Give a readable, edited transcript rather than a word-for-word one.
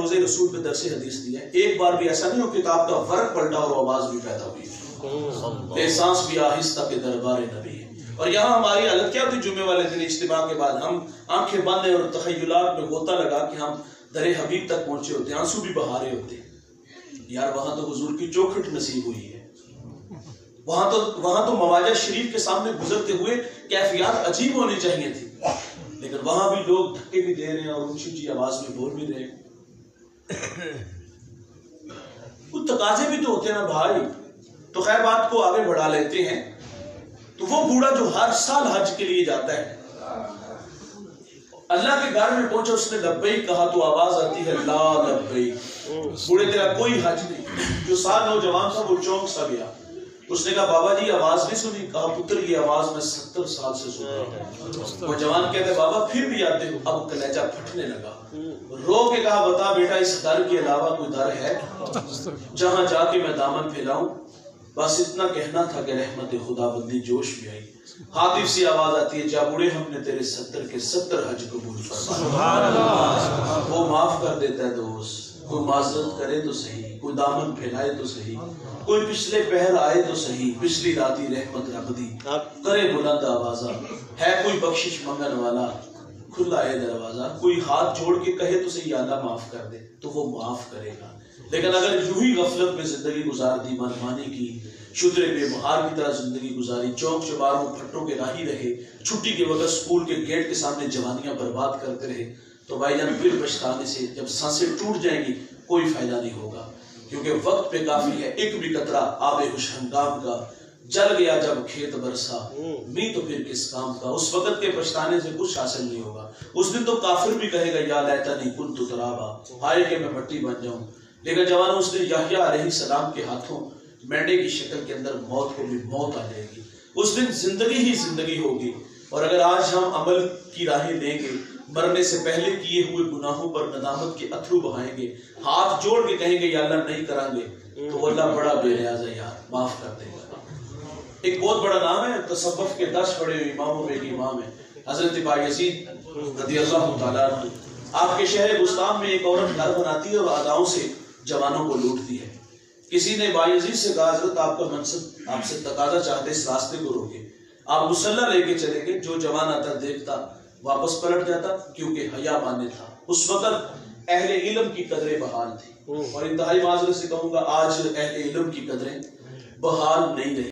روزے رسول پہ درس حدیث دیا ہے، ایک بار بھی ایسا نہیں ہو کتاب کا ورق پلٹا اور آواز بھی پیدا ہوئی، بے سانس بھی آہستہ کے دربار نبی ہے۔ اور یہاں ہماری حالت کیا ہوتی؟ جمعے والے دن اجتماع کے بعد ہم آنکھیں بند ہیں اور تخیلات میں غوطہ لگا کہ ہم در حبیب تک پہنچے ہوتے ہیں، آنسو بھی بہا رہے ہوتے ہیں، یار وہاں تو حضور کی چوکھٹ نصیب ہوئی ہے، وہاں تو مواجہ شریف کے سامنے گزرتے ہوئے کیفیات عجیب ہونی چاہیے تھی، لیکن وہاں بھی لوگ دھکے بھی دے رہے ہیں اور اونچی آواز میں بول بھی رہے ہیں۔ کچھ تقاضے بھی تو ہوتے ہیں نا بھائی، تو خیر بات کو آگے بڑھا لیتے ہیں۔ تو وہ بوڑھا جو ہر سال حج کے لیے جاتا ہے، اللہ کے گھر میں پہنچا، اس نے لبیک کہا تو آواز آتی ہے لا لبیک، بوڑھے تیرا کوئی حج نہیں۔ جو ساتھ نوجوان تھا وہ چونک سا گیا، اس نے کہا بابا جی آواز نہیں سنی؟ کہا پتر یہ آواز میں 70 سال سے سن رہا ہوں۔ وہ جوان کہتے بابا پھر بھی آتے ہو؟ اب کلیجہ پھٹنے لگا، رو کے کہا بتا بیٹا اس در کے علاوہ کوئی در ہے جہاں جا کے میں دامن پھیلاؤں؟ بس اتنا کہنا تھا کہ رحمت خدا بندی جوش میں آئی، ہاتف سی آواز آتی ہے جا بوڑھے ہم نے تیرے 70 کے 70 حج قبول فرمائے۔ وہ معاف کر دیتا ہے دوست، کوئی معذرت کرے تو صحیح، کوئی دامن پھیلائے تو صحیح، کوئی پچھلے پہر آئے تو صحیح، پچھلی راتی رحمت رب دی کرے بلند آوازہ، ہے کوئی بخشش منگن والا کھلا ہے دروازہ، کوئی ہاتھ جوڑ کے کہے تو صحیح اللہ معاف کر دے تو وہ معاف کرے گا۔ لیکن اگر یوں ہی غفلت میں زندگی گزار دی، منمانی کی، شدرے بے مہار کی طرح زندگی گزاری، چوک چوباروں پھٹوں کے راہی رہے، چھٹی کے وقت سکول کے گیٹ کے سامنے جوانیاں برباد کرتے رہے، تو بھائی جان پھر پچھتانے سے جب سانسیں ٹوٹ جائیں گی کوئی فائدہ نہیں ہوگا، کیونکہ وقت پہ کافی ہے۔ ایک بھی قطرہ آب خوش ہنگام کا جل گیا جب کھیت برسا، می تو پھر کس کام کا۔ اس وقت کے پچھتانے سے کچھ حاصل نہیں ہوگا۔ اس دن تو کافر بھی کہے گا یا لیتنی کنت ترابا، ہائے کہ میں مٹی بن جاؤں۔ لیکن جوانوں اس دن یحییٰ علیہ السلام کے ہاتھوں مینڈے کی شکل کے اندر موت کو بھی موت آ جائے گی، اس دن زندگی ہی زندگی ہوگی۔ اور اگر آج ہم عمل کی راہیں لیں گے، مرنے سے پہلے کیے ہوئے گناہوں پر ندامت کے اتھرو بہائیں گے، ہاتھ جوڑ کے کہیں گے یا اللہ نہیں کریں گے، تو اللہ بڑا بے نیاز ہے یار، معاف کر دے گا۔ ایک بہت بڑا نام ہے، تصوف کے 10 بڑے اماموں میں ایک امام ہے حضرت بایزید رضی اللہ تعالیٰ عنہ۔ آپ کے شہر بستان میں ایک عورت گھر بناتی ہے اور اداؤں سے جوانوں کو لوٹتی ہے۔ کسی نے بایزید سے کہا حضرت آپ کا منصب آپ سے تقاضا چاہتے اس راستے کو روکے، آپ مسلح لے کے چلے گئے، جو جوان آتا دیکھتا واپس پلٹ جاتا کیونکہ حیا مانے تھا۔ اس وقت اہل علم کی قدریں بحال تھی، اور انتہائی معذرت سے کہوں گا آج اہل علم کی قدریں بحال نہیں رہی۔